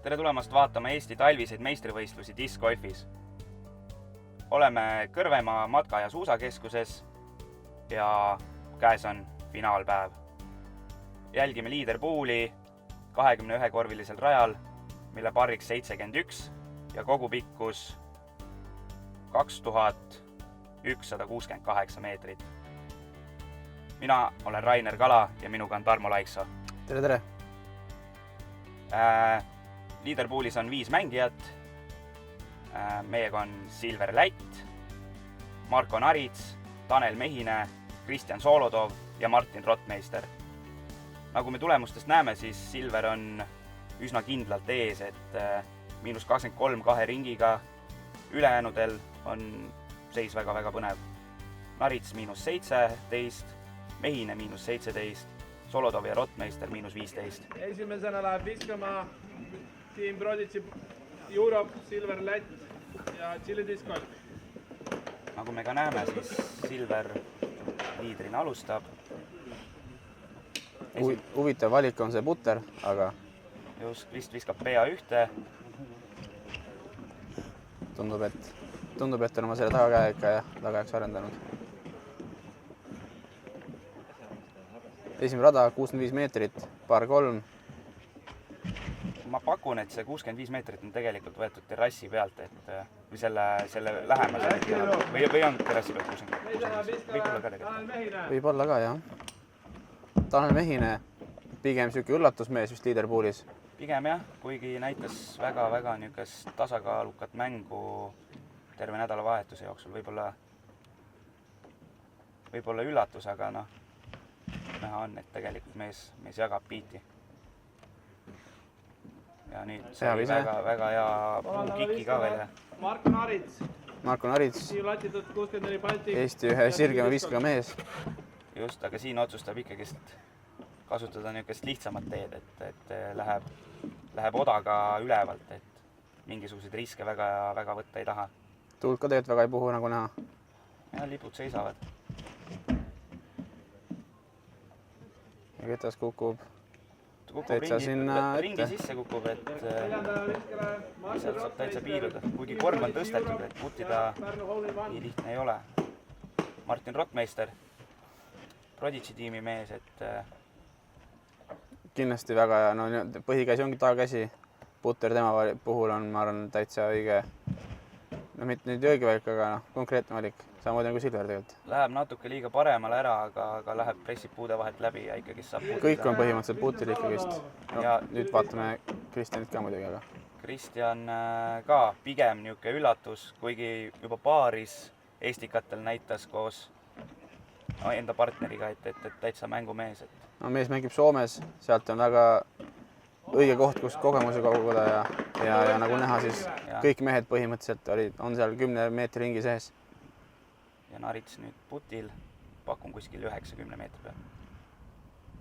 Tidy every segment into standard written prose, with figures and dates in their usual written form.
Tere tulemast vaatama Eesti talviseid meistrivõistlusi discgolfis. Oleme Kõrvemaa matka- ja suusakeskuses ja käes on finaalpäev. Jälgime leaderbooli 21-korvilisel rajal, mille parriks 71 ja kogupikkus 2168 meetrit. Mina olen Rainer Kala ja minuga on Tarmo Laiksoo. Tere, tere! Leaderpoolis on 5 mängijat. Meiega on Silver Lätt, Marko Narits, Tanel Mehine, Kristjan Solodov ja Martin Rottmeister. Nagu me tulemustest näeme, siis Silver on üsna kindlalt ees, et -23 kahe ringiga. Ülejäänudel on seis väga põnev. Narits -17, Mehine -17, Solodov ja Rottmeister -15. Esimesena läheb viskama Team Prodigy Europe, Silver Lätt ja Chili Discgolf. Nagu me ka näeme, siis Silver liidrina alustab. Huvitav valik on see putter, aga Just, Krist viskab PA1. tundub, et on oma selle tagakäe ikka tagajaks arendanud. Esimene rada 65 meetrit, par 3. Ma pakun, et see 65 meetrit on tegelikult võetud terrassi pealt, või selle lähemal. Või on terrassi pealt 65? Võib-olla ka tegelikult. Võib-olla ka, jah. Tanel Mehine, pigem siuke üllatusmees vist leaderpoolis. Pigem jah, kuigi näitas väga niisugust tasakaalukat mängu terve nädalavahetuse jooksul. Võib-olla üllatus, aga näha on, et tegelikult mees jagab biiti. Ja nüüd see oli väga hea puukiki ka veel. Marko Narits. Eesti 64 Baltic. ühe sirgema viskaga mees. Just, aga siin otsustab ikkagi kasutada niisugust lihtsamat teed, et läheb odaga ülevalt, et mingisuguseid riske väga võtta ei taha. Tuult ka tegelikult väga ei puhu, nagu näha. Ja lipud seisavad. Ja ketas kukub Täitsa sinna ringi sisse kukub, et sealt saab täitsa piiruda. Kuigi korv on tõstetud, et puttida nii lihtne ei ole. Martin Rottmeister, Prodigy tiimi mees, et kindlasti väga hea, põhikäsi ongi tagakäsi. Putter tema puhul on, ma arvan, täitsa õige. Mitte nüüd õige valik, aga konkreetne valik. Samamoodi nagu Silver tegelikult. Läheb natuke liiga paremale ära, aga läheb pressib puude vahelt läbi ja ikkagi saab puttida. Kõik on põhimõtteliselt putil ikkagist. Nüüd vaatame Kristjanit ka muidugi, aga Kristjan ka pigem niisugune üllatus, kuigi juba paaris Estikatel näitas koos enda partneriga, et täitsa mängumees. Mees mängib Soomes, sealt on väga õige koht, kus kogemusi koguda ja nagu näha, siis kõik mehed põhimõtteliselt on seal 10 meetri ringi sees. Ja Narits nüüd putil, pakun kuskil 90 meetri peal.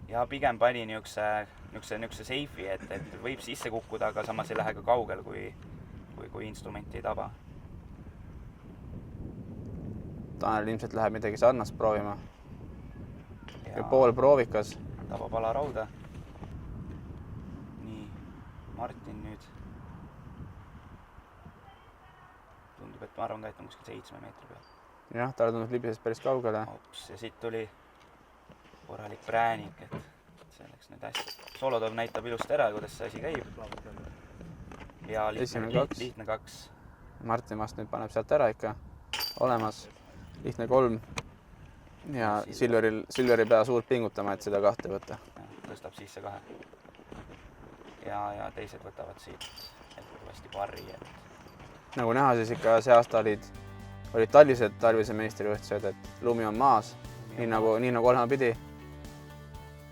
Ja pigem pani niisuguse seifi, et võib sisse kukkuda, aga samas ei lähe ka kaugel, kui instrumenti ei taba. Tanel ilmselt läheb midagi sarnast proovima. Pool proovikas. Tabab alarauda. Nii, Martin nüüd. Tundub, et ma arvan ka, et on kuskil 7 meetri peal. Jah, talle tundub libises päris kaugele. Ja siit tuli korralik präänik, et see läks nüüd hästi. Solodov näitab ilusti ära, kuidas see asi käib. Ja lihtne 2. Martin vast nüüd paneb sealt ära ikka. Olemas. Lihtne 3. Ja Silveri pea suurt pingutama, et seda 2 võtta. Tõstab sisse 2. Ja teised võtavad siit hästi parri. Nagu näha, siis ikka see aasta olid talvise meistrivõistlused, et lumi on maas, nii nagu olema pidi.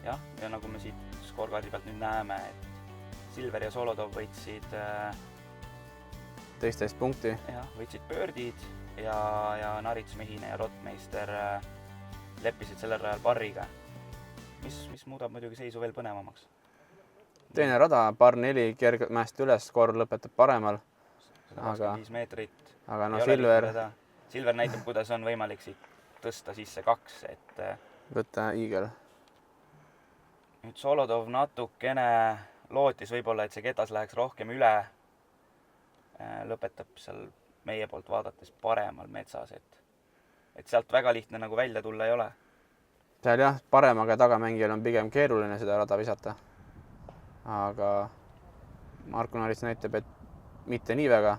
Jah, ja nagu me siit scorecardi pealt nüüd näeme, et Silver ja Solodov võitsid 12 punkti. Jah, võitsid pöördid ja Narits, Mehine ja Rottmeister leppisid sellel rajal parriga, mis muudab muidugi seisu veel põnevamaks. Teine rada, par 4 kergmäest üles, korv lõpetab paremal. 125 meetrit. Aga Silver näitab, kuidas on võimalik siit tõsta sisse 2, et võtta iigel. Nüüd Solodov natukene lootis võib-olla, et see ketas läheks rohkem üle. Lõpetab seal meie poolt vaadates paremal metsas, et sealt väga lihtne nagu välja tulla ei ole. seal jah, paremaga tagamängijal on pigem keeruline seda rada visata. aga Marko Narits näitab, et mitte nii väga.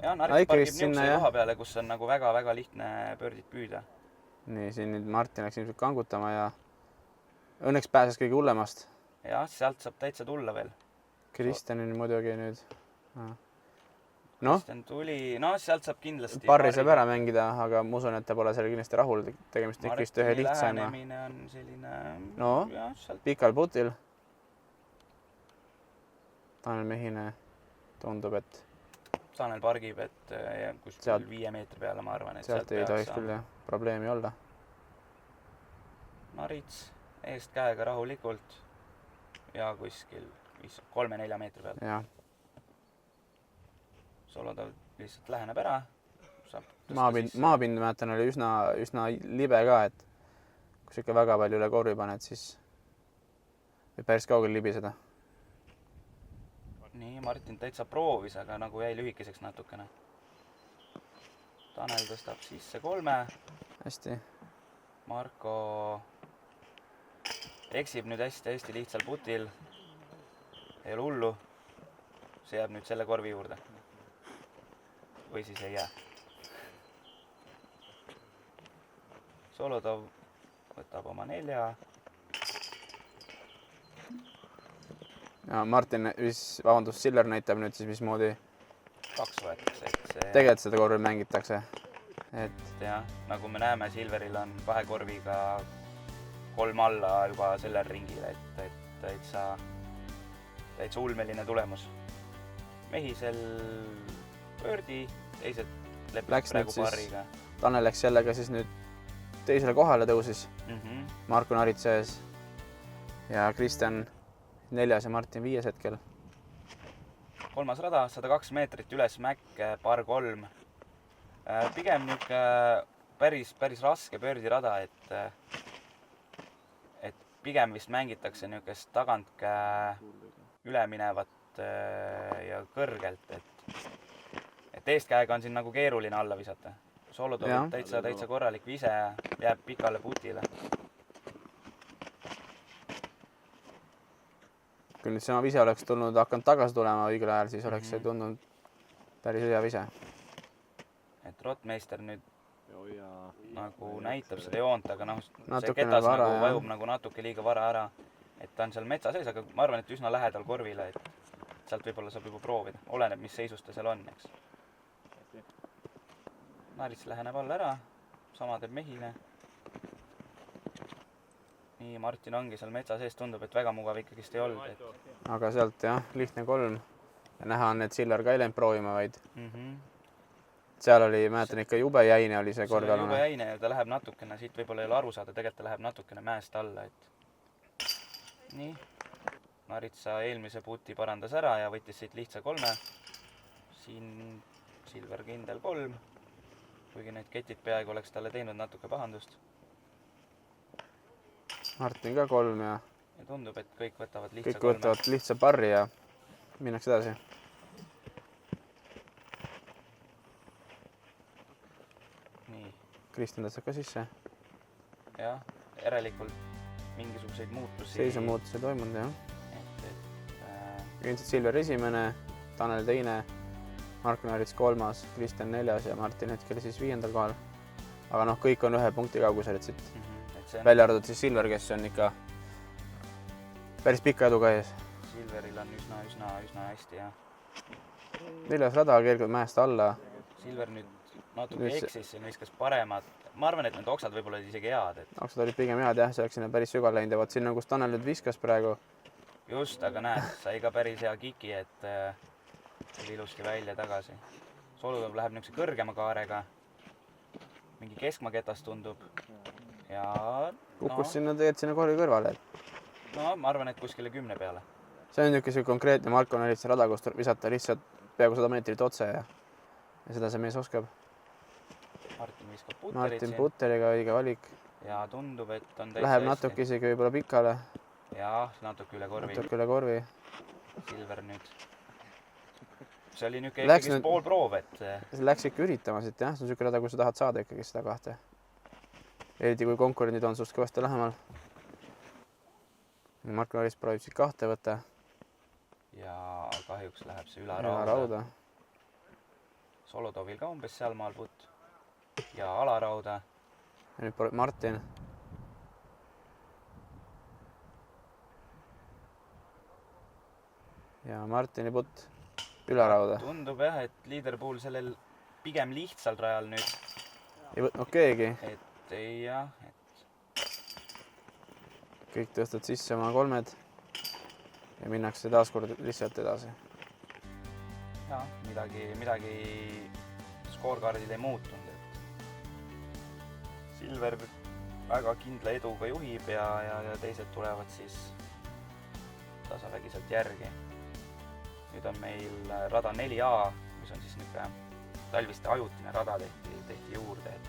Ja Narits pargib niisuguse koha peale, kus on nagu väga-väga lihtne pöördit püüda. Nii, siin nüüd Martin läks ilmselt kangutama ja õnneks pääses kõige hullemast. Jah, sealt saab täitsa tulla veel. Kristjanil muidugi nüüd. Noh, Kristjan tuli, sealt saab kindlasti parri saab ära mängida, aga ma usun, et ta pole seal kindlasti rahul. Tegemist on vist ühe lihtsaima. Lähenemine on selline... No, pikal putil. Tanel Mehine tundub, et... Tanel pargib, et kuskil 5 meetri peale, ma arvan, et sealt ei tohiks küll probleemi olla. Narits eest käega rahulikult ja kuskil 3-4 meetri peale. Jah. Soolodov lihtsalt läheneb ära. Maapind mäletan oli üsna libe ka, et kui sa ikka väga palju üle korvi paned, siis võib päris kaugel libiseda. Nii, Martin täitsa proovis, aga nagu jäi lühikeseks natukene. Tanel tõstab sisse 3. Hästi. Marko eksib nüüd hästi lihtsal putil. Ei ole hullu. See jääb nüüd selle korvi juurde. Või siis ei jää. Soolodov võtab oma 4. Ja Martin, Silver näitab nüüd siis mismoodi 2 võetakse. Tegelikult seda korvi mängitakse. Jah, nagu me näeme, Silveril on 2 korviga 3 alla juba sellel ringil, et täitsa ulmeline tulemus. Mehisel pöördi, teised lepib praegu parriga. Tanel läks sellega siis nüüd teisele kohale tõusis. Marko Narits sees ja Kristjan 4. ja Martin 5. hetkel. 3. rada, 102 meetrit üles mäkke, par 3. Pigem niisugune päris raske pöördirada, et pigem vist mängitakse niisugust tagantkäe üleminevat ja kõrgelt, et eestkäega on siin nagu keeruline alla visata. Soolodov täitsa korralik vise, jääb pikale putile. Kui nüüd sama vise oleks hakanud tagasi tulema õigel ajal, siis oleks see tundunud päris hea vise. Et Rottmeister nüüd nagu näitab seda joont, aga see ketas nagu vajub nagu natuke liiga vara ära. Et ta on seal metsa sees, aga ma arvan, et üsna lähedal korvile, et sealt võib-olla saab juba proovida. Oleneb, mis seisus ta seal on, eks. Narits läheneb alla ära, sama teeb Mehine. Nii, Martin ongi seal metsa sees, tundub, et väga mugav ikkagist ei olnud. Aga sealt lihtne 3. Ja näha on, et Silver ka ei läinud proovima, vaid seal oli, mäletan ikka jube jäine oli see korvi alune. Jube jäine ja ta läheb natukene, siit võib-olla ei ole aru saada, tegelikult ta läheb natukene mäest alla. Nii, Naritsa eelmise puti parandas ära ja võttis siit lihtsa 3. Siin Silver kindel 3. Kuigi need ketid peaaegu oleks talle teinud natuke pahandust. Martin ka 3 ja tundub, et kõik võtavad lihtsa 3. Kõik võtavad lihtsa parri ja minnakse edasi. Nii. Kristjan tõstab ka sisse. Jah, järelikult mingisuguseid muutusi. Seisumuutusi toimunud, jah. Ilmselt Silver 1., Tanel 2., Marko Narits 3., Kristjan 4. ja Martin hetkel siis 5. kohal. Aga kõik on 1 punkti kaugusel, et siit välja arvatud siis Silver, kes on ikka päris pika eduga ees. Silveril on üsna hästi, jah. 4. rada kergelt mäest alla. Silver nüüd natuke eksis, siin viskas paremad. Ma arvan, et need oksad võib-olla isegi head. Oksad olid pigem head, jah, see oleks sinna päris sügal läinud ja vaat sinna, kus Tanel nüüd viskas praegu. Just, aga näed, sai ka päris hea kiki, et tuli ilusti välja tagasi. Soolodov läheb niisuguse kõrgema kaarega. Mingi keskmaketas tundub. Ja kukkus sinna korvi kõrvale. No, ma arvan, et kuskile 10 peale. See on niisugune konkreetne Marko Naritsa rada, kus visata lihtsalt peaaegu 100 meetrit otse ja seda see mees oskab. Martin viskab putterit Martin putteriga, õige valik. Ja tundub, et on täitsa läheb natuke isegi võib-olla pikale. Ja natuke üle korvi. Natuke üle korvi. Silver nüüd. See oli niisugune Läks ikkagi nüüd- poolproov, et Läks ikka üritama siit jah, see on niisugune rada, kui sa tahad saada ikkagi seda kahte. Eriti kui konkurendid on sinust kõvasti lähemal. Marko Naris proovib siit kahte võtta. ja kahjuks läheb see Ja ülarauda. rauda. Solodovil ka umbes sealmaal putt. Ja alarauda. Ja nüüd proovib Martin. Ja Martini putt ülarauda. Tundub jah, et Leaderpool sellel pigem lihtsal rajal nüüd, Ei võtnud keegi. et ei jah, et Kõik tõstad sisse oma kolmed. Ja minnakse taaskord lihtsalt edasi. jah, midagi skoorkaardil ei muutunud, et Silver väga kindla eduga juhib ja teised tulevad siis tasavägiselt järgi. Nüüd on meil rada 4A, mis on siis niisugune talviste ajutine rada tehti juurde, et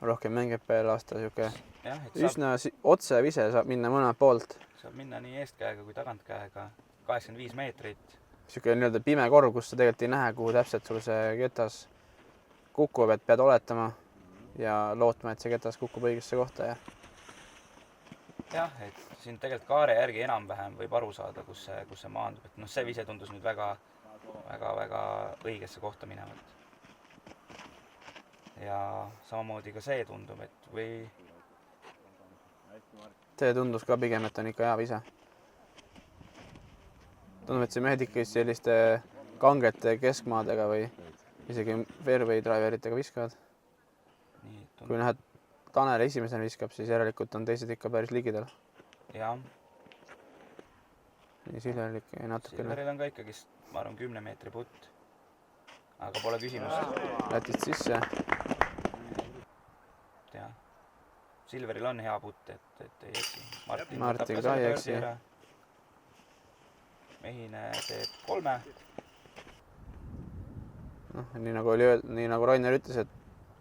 Rohkem mängib veel aasta niisugune jah, et saab, üsna otse vise saab minna mõlemalt poolt. saab minna nii eestkäega kui tagantkäega 85 meetrit. Niisugune nii-öelda pime korv, kus sa tegelikult ei näe, kuhu täpselt sul see ketas kukub, et pead oletama ja lootma, et see ketas kukub õigesse kohta ja jah, et siin tegelikult kaare järgi enam-vähem võib aru saada, kus see maandub, et noh, see vise tundus nüüd väga õigesse kohta minevat. Ja samamoodi ka see tundub, et või see tundus ka pigem, et on ikka hea vise. Tundub, et see mehed ikka selliste kangete keskmaadega või isegi fairway driveritega viskavad. nii Kui näed, Tanel esimesena viskab, siis järelikult on teised ikka päris ligidal. jah, Nii Silveril ikka natukene Silveril on ka ikkagist, ma arvan, 10 meetri putt. Aga pole küsimust, Lätist sisse. et jah. Silveril on hea putt, et ei eksi. Martin võtab ka selle ei pöördi eksi. ära. Mehine teeb 3. Noh, nii nagu Rainer ütles, et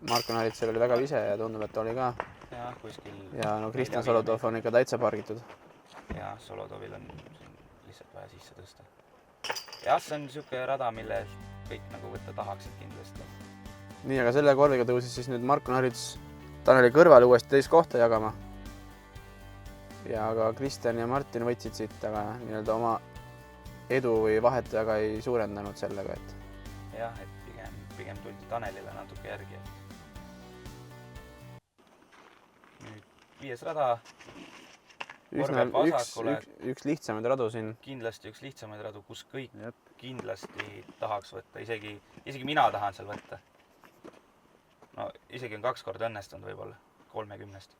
Marko Naritsel oli väga vise ja tundub, et oli ka. jah, kuskil Ja no Kristjan Solotov on ikka täitsa pargitud. ja Solodovil on lihtsalt vaja sisse tõsta. jah, see on niisugune rada, mille kõik nagu võtta tahaksid kindlasti. Nii, aga selle korviga tõusis siis nüüd Marko Narits Taneli kõrvale uuesti teist kohta jagama. Ja ka Kristjan ja Martin võtsid siit, aga nii-öelda oma edu või vahet väga ei suurendanud sellega, et jah, et pigem tuldi Tanelile natuke järgi. Nüüd 5. rada, üsna Korvel vasakule. üks lihtsamaid radu siin. kindlasti üks lihtsamaid radu, kus kõik kindlasti tahaks võtta, isegi mina tahan seal võtta. No isegi on 2 korda õnnestunud võib-olla 30-st.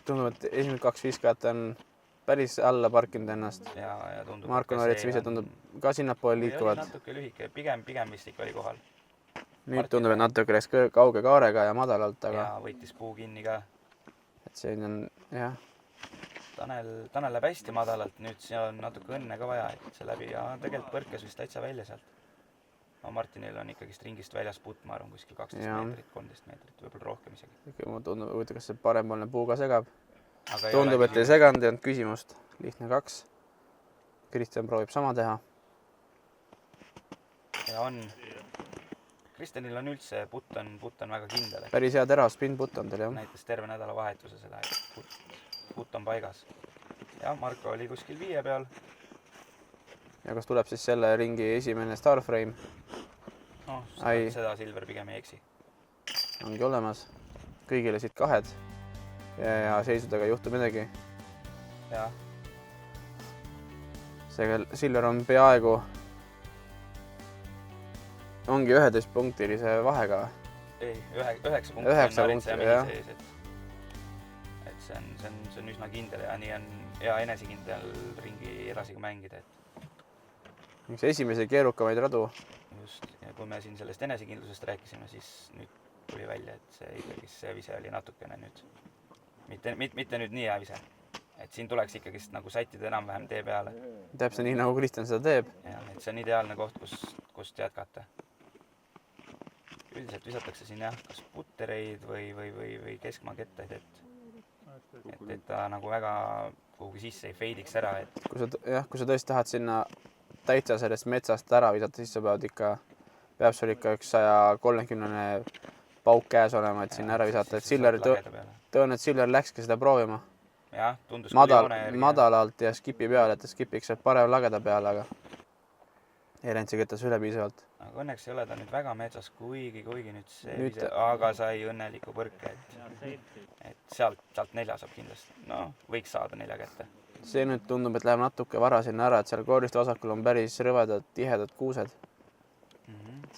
Tundub, et esimesed 2 viskajat on päris alla parkinud ennast. Ja tundub, Marko Naritsi vise tundub ka sinnapoole liikuvad. natuke lühike, pigem vist ikka oli kohal. Nüüd tundub, et natuke läks kauge kaarega ja madalalt, aga Ja võttis puu kinni ka. et siin on jah, Tanel läheb hästi madalalt, nüüd siin on natuke õnne ka vaja, et see läbi ja tegelikult põrkes vist täitsa välja sealt. No Martinil on ikkagist ringist väljas putt, ma arvan, kuskil 12 Jaa. meetrit, 13 meetrit, võib-olla rohkem isegi. mulle tundub, huvitav, kas see parempoolne puu ka segab. Aga Tundub, et ei seganud, ei olnud küsimust. Lihtne 2. Kristjan proovib sama teha. Ja on. Kristjanil on üldse, putt on väga kindel. Päris hea terav spin-putt on tal jah. Näitas terve nädalavahetuse seda, et putt on paigas. Ja Marko oli kuskil 5 peal. Ja kas tuleb siis selle ringi esimene Starframe? No, Ai. seda Silver pigem ei eksi. Ongi olemas. Kõigile siit 2. Ja seisudega ei juhtu midagi. Ja Seega Silver on peaaegu, ongi 11-punktilise vahega. ei, 9 punkti 9 on Naritsa ja punkti, mehi jah. sees, et see on üsna kindel ja nii on hea enesekindel ringi edasi ka mängida, et Üks esimesi keerukamaid radu. just, ja kui me siin sellest enesekindlusest rääkisime, siis nüüd tuli välja, et see vise oli natukene nüüd, mitte nüüd nii hea vise. Et siin tuleks ikkagist nagu sättida enam-vähem tee peale. Täpselt nii, nagu Kristjan seda teeb. Ja, et see on ideaalne koht, kust jätkata. Üldiselt visatakse siin jah, kas puttereid või keskmaa kettaid, et ta nagu väga, kuhugi sisse ei feidiks ära, et kui sa tõesti tahad sinna täitsa sellest metsast ära visata, siis sa peab sul ikka üks 130 pauk käes olema, et sinna ära visata, et Silver tõenäoliselt Silver läkski seda proovima. jah, tundus madalalt ja skipi peale, et ta skipiks sealt parem lageda peale, aga ei läinud see kütas üle piisavalt. aga õnneks ei ole ta nüüd väga metsas, kuigi nüüd see aga sai õnneliku põrke, et sealt 4 saab kindlasti, no võiks saada 4 kätte. See nüüd tundub, et läheb natuke vara sinna ära, et seal koorist vasakul on päris rõvedad, tihedad kuused.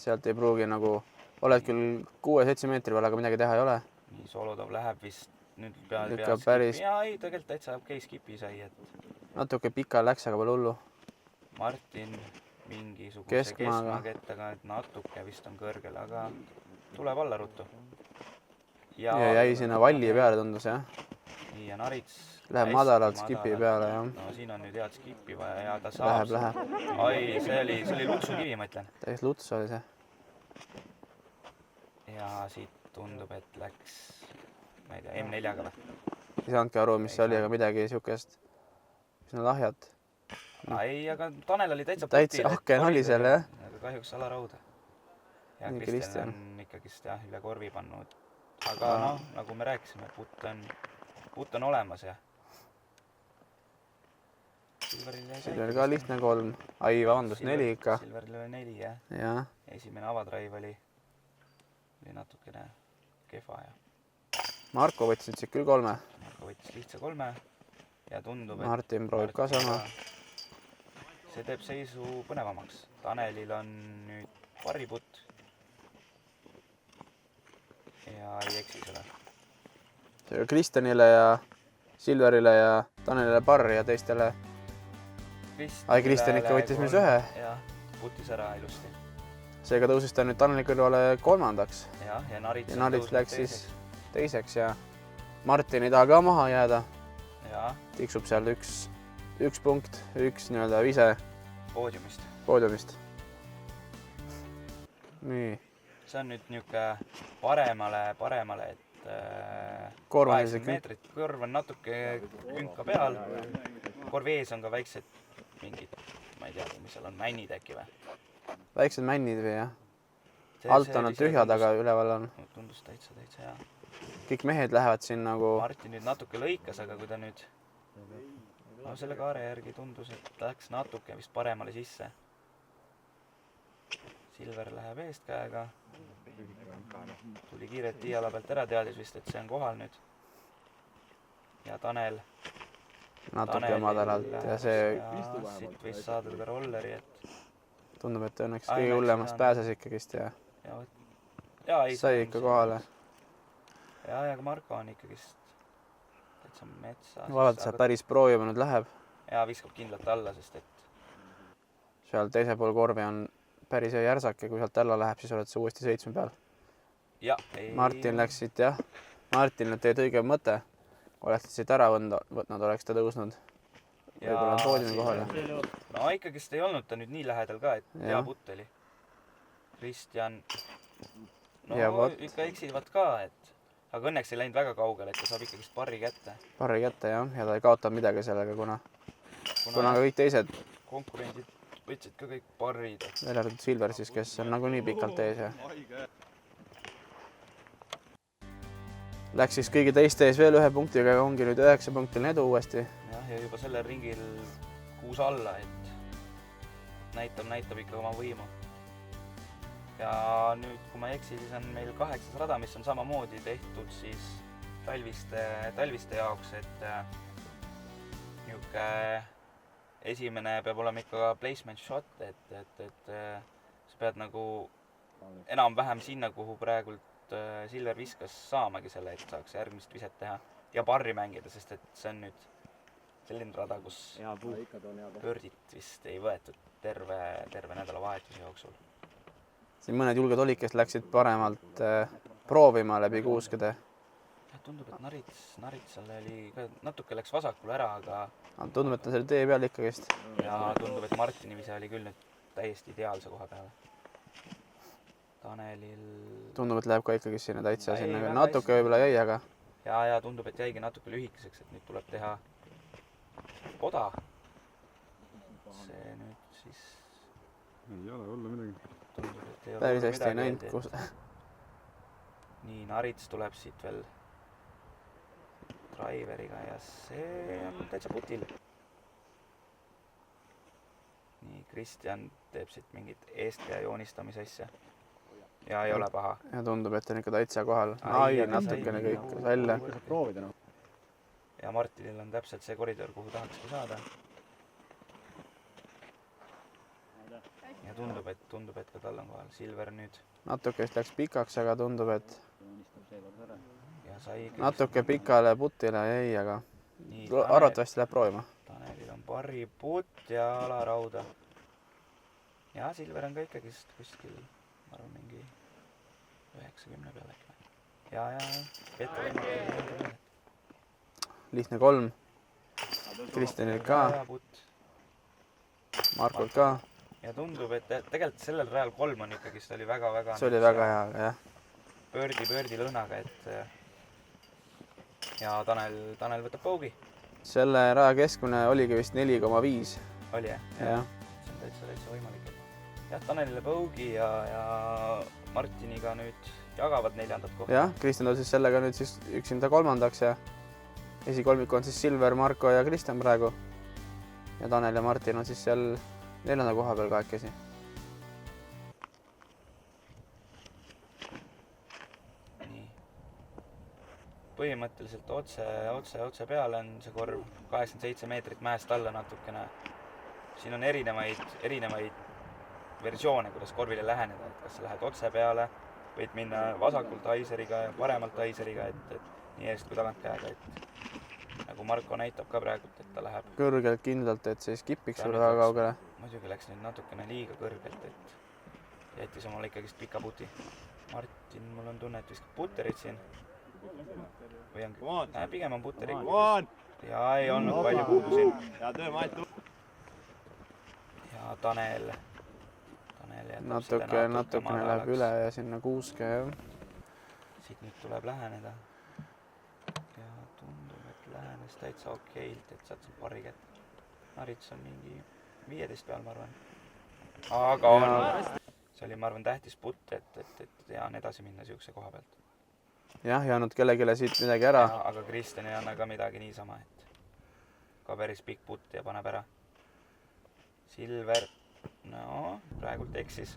Sealt ei pruugi nagu, oled küll 6-7 meetri peal, aga midagi teha ei ole. nii, Solodov läheb vist nüüd peale päris... ja ei, tegelikult täitsa okei skipi sai, et natuke pikal läks, aga pole hullu. Martin mingisuguse keskmaakettaga, et natuke vist on kõrgel, aga tuleb alla ruttu. Ja jäi sinna valli peale, tundus, jah? Nii, ja Narits läheb madalalt skipi peale, jah. No siin on nüüd head skipi vaja ja ta saab. Läheb. Ai, see oli lutsukivi, ma ütlen. Täis luts oli see. Ja siit tundub, et läks, ma ei tea, M4-ga või? Ei saanudki aru, mis see oli, aga midagi siukest, mis on lahjat. Ei, aga Tanel oli täitsa aken oli seal, jah. Aga kahjuks alarauda. Ja Kristjan on ikkagist jah, üle korvi pannud. Aga noh, nagu me rääkisime, putt on olemas ja Silveril ka lihtne 3. Ai, vabandust, 4 ikka. Silveril oli 4, jah. Ja. Esimene avadraiv oli natukene kehva ja Marko võttis siit küll 3. Marko võttis lihtsa 3 ja tundub, et Martin proovib ka sama. See teeb seisu põnevamaks. Tanelil on nüüd parriputt ja ei eksi seda. Seega Kristjanile ja Silverile ja Tanelile parr ja teistele. Kristjan ikka võttis mees 1. Jah, putis ära ilusti. Seega tõusis ta nüüd Taneli kõrvale 3. Ja Narits läks siis teiseks ja Martin ei taha ka maha jääda. Tiksub seal üks punkt, üks nii-öelda vise poodiumist. Nii. See on nüüd niuke paremale, et 80 meetrit, korv on natuke künka peal. Korvi ees on ka väiksed mingid, ma ei tea, mis seal on, männid äkki või? Väiksed männid või jah? Alt on nad tühjad, aga üleval on. Tundus täitsa hea. Kõik mehed lähevad siin nagu... Martin nüüd natuke lõikas, aga kui ta nüüd... No selle kaare järgi tundus, et läks natuke vist paremale sisse. Silver läheb eest käega. Tuli kiirelt tiiala pealt ära, teadis vist, et see on kohal nüüd. Ja Tanel... Natuke madalalt ja see... Siit võis saada ka rolleri, et... Tundub, et õnneks kõige hullemast pääses ikkagist ja... Sai ikka kohale. Ja Marko on ikkagist täitsa metsas. Vaevalt saab päris proovima nüüd läheb. Ja viskab kindlalt alla, sest et... Seal teise pool korvi on päris hea järsak ja kui sealt alla läheb, siis oled sa uuesti 7 peal. Martin läks siit, jah. Martin nüüd teed õige mõte. Kui oled siit ära võtnud, oleks ta tõusnud. Võib-olla on poodiumi kohal. No ikkagist ei olnud ta nüüd nii lähedal ka, et hea putt oli. Kristjan... No ikka eksivad ka, et... Aga õnneks ei läinud väga kaugele, et ta saab ikkagist parri kätte. Parri kätte, jah. Ja ta ei kaota midagi sellega, kuna ka kõik teised... Konkurendid võtsid ka kõik parrid. Veel arvatud Silver siis, kes on nagu nii pikalt ees. Ja... Läks siis kõigi teiste ees veel 1 punktiga, ongi nüüd 9 punktil edu uuesti. Jah, ja juba sellel ringil 6 alla, et näitab ikka oma võimu. Ja nüüd, kui ma ei eksi, siis on meil 8 rada, mis on samamoodi tehtud siis talviste jaoks, et niuke esimene peab olema ikka placement shot, et sa pead nagu enam-vähem sinna, kuhu praegult Silver viskas saamagi selle, et saaks järgmist viset teha ja parri mängida, sest et see on nüüd selline rada, kus pöördit vist ei võetud terve nädalavahetuse jooksul. Siin mõned julged olid, kes läksid paremalt proovima läbi kuuskede. Tundub, et Naritsal oli ka natuke läks vasakule ära, aga... Tundub, et ta selle tee peal ikkagist. Ja tundub, et Martini vise oli küll nüüd täiesti ideaalse koha peale. Tanelil... Tundub, et läheb ka ikkagist sinna täitsa sinna. Natuke võib-olla jäi, aga... Ja tundub, et jäigi natuke lühikeseks, et nüüd tuleb teha poda. See nüüd siis... Ei ole olla midagi. Tundub, et ei ole päris hästi ei midagi näinud, öeldi, kus... Nii, Narits tuleb siit veel driveriga ja see on täitsa putil. Nii, Kristjan teeb siit mingit eestkäe joonistamise asja. Ja ei ole paha. Ja tundub, et on ikka täitsa kohal. Ai, aga natukene sai kõik välja. Proovida noh. Ja Martinil on täpselt see koridor, kuhu tahakski saada. Ja tundub, et ka tal on kohal. Silver nüüd. Natuke vist läks pikaks, aga tundub, et Ja sai natuke pikale putile jäi, aga Nii, arvatavasti läheb proovima. Tanelil on pari putt ja alarauda. Ja Silver on ka ikkagist kuskil, ma arvan, mingi 90 peale. Ja Peeter võimalik. Lihtne 3. Kristjanil ka. Markol ka. Ja tundub, et tegelikult sellel rajal 3 on ikkagist, oli väga-väga... See oli väga hea, jah. Pöördi lõhnaga, et... Ja Tanel võtab paugi. Selle raja keskmine oligi vist 4,5. Oli, jah? Jah. See on täitsa võimalik. Jah, Tanelile paugi ja Martiniga nüüd jagavad 4. kohta. Jah, Kristjan on siis sellega nüüd siis üksinda 3. ja esikolmik on siis Silver, Marko ja Kristjan praegu. Ja Tanel ja Martin on siis seal 4. koha peal kahekesi. Nii. Põhimõtteliselt otse peale on see korv 87 meetrit mäest alla natukene. Siin on erinevaid versioone, kuidas korvile läheneda, et kas sa lähed otse peale, võid minna vasakult haiseriga ja paremalt haiseriga, et nii eest kui tagant käega, et nagu Marko näitab ka praegult, et ta läheb kõrgelt kindlalt, et siis kipiks sulle väga kaugele. Muidugi läks nüüd natukene liiga kõrgelt, et jättis omale ikkagist pika puti. Martin, mul on tunne, et viskab putterit siin. Või on pigem on putterit. Ja ei olnud palju puudu siin. Ja Tanel Natukene läheb üle ja sinna 60. Siit nüüd tuleb läheneda. Ja tundub, et lähenes täitsa okeilt, et saad siin pari kätt. Narits on mingi 15 peal, ma arvan. Aga on. See oli, ma arvan, tähtis putt, et jään edasi minna siukse koha pealt. Jah, jäänud kellegile siit midagi ära. Aga Kristjan ei anna ka midagi niisama, et ka päris pikk putt ja paneb ära. Silver, no, praegult eksis.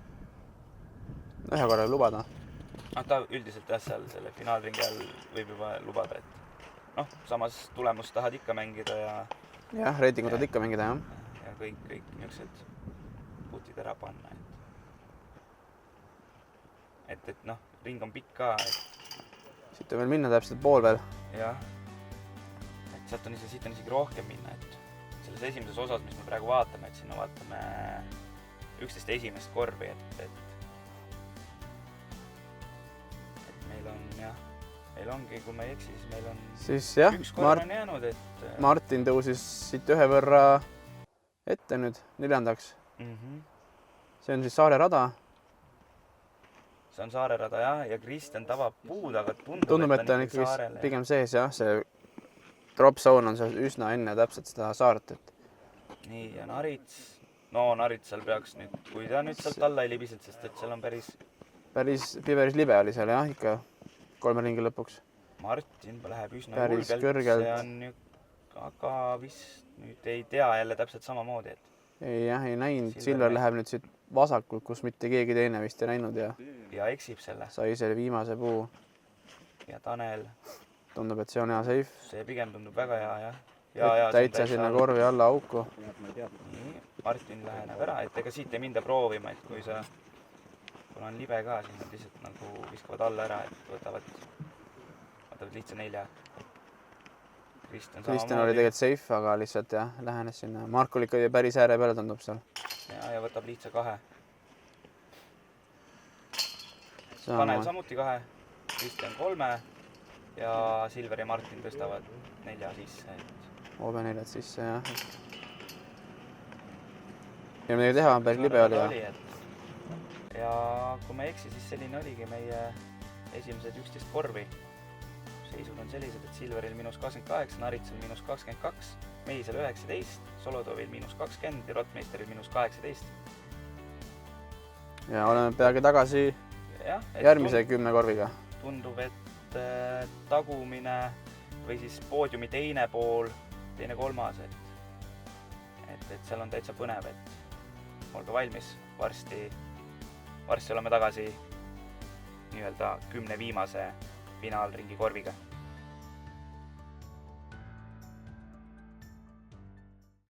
Ühe korra lubada. Ta üldiselt jah, seal selle finaalringi all võib juba lubada, et samas tulemust tahad ikka mängida ja... Jah, reitingut tahad ikka mängida, jah. Ja kõik niisugused putid ära panna, et ring on pikk ka, et... Siit on veel minna täpselt pool veel. Jah. Et siit on isegi rohkem minna, et selles esimeses osas, mis me praegu vaatame, et sinna vaatame 11 esimest korvi, et meil on, jah, meil ongi, kui ma ei eksi, siis meil on siis, jah, üks korv on jäänud, et... Martin tõusis siit ühe võrra ette nüüd 4. See on siis Saare rada. See on Saare rada, jah, ja Kristjan tabab puud, aga tundub, et on ikkagi pigem sees, jah, see drop zone on seal üsna enne täpselt seda saart, et... Nii, ja Narits... Narits seal peaks nüüd, kui ta nüüd sealt alla ei libiselt, sest et seal on päris libe oli seal, jah, ikka 3 ringi lõpuks. Martin läheb üsna päris julgelt, kõrgelt. See on ju, aga vist nüüd ei tea jälle täpselt samamoodi, et... Jah, ei näinud. Silver läheb nüüd siit vasakult, kus mitte keegi teine vist ei näinud ja eksib selle. Sai selle viimase puu. Ja Tanel. Tundub, et see on hea safe. See pigem tundub väga hea, jah. Täitsa sinna korvi alla auku. Nii, Martin läheneb ära, et ega siit ei minda proovima, et kui on libe ka, siis nad lihtsalt nagu viskavad alla ära, et võtavad lihtsalt 4. Kristjan oli tegelikult safe, aga lihtsalt jah, lähenes sinna. Mark oli ikka päris ääre peale, tundub seal. Ja võtab lihtsalt 2. Tanel samuti 2, Kristjan 3 ja Silver ja Martin tõstavad 4 sisse. Obe 4 sisse, jah. Ja midagi teha, päris libe oli. Ja kui ma ei eksi, siis selline oligi meie esimesed 11 korvi. Seisud on sellised, et Silveril -28, Naritsel -22 Mehisel 19, Solodovil -20 ja Rotmeisteril -18. ja oleme peagi tagasi Jah, järgmise 10 korviga. Tundub, et tagumine või siis poodiumi teine pool, teine kolmas, et seal on täitsa põnev, et olge valmis, varsti oleme tagasi nii-öelda 10 viimase finaalringi korviga.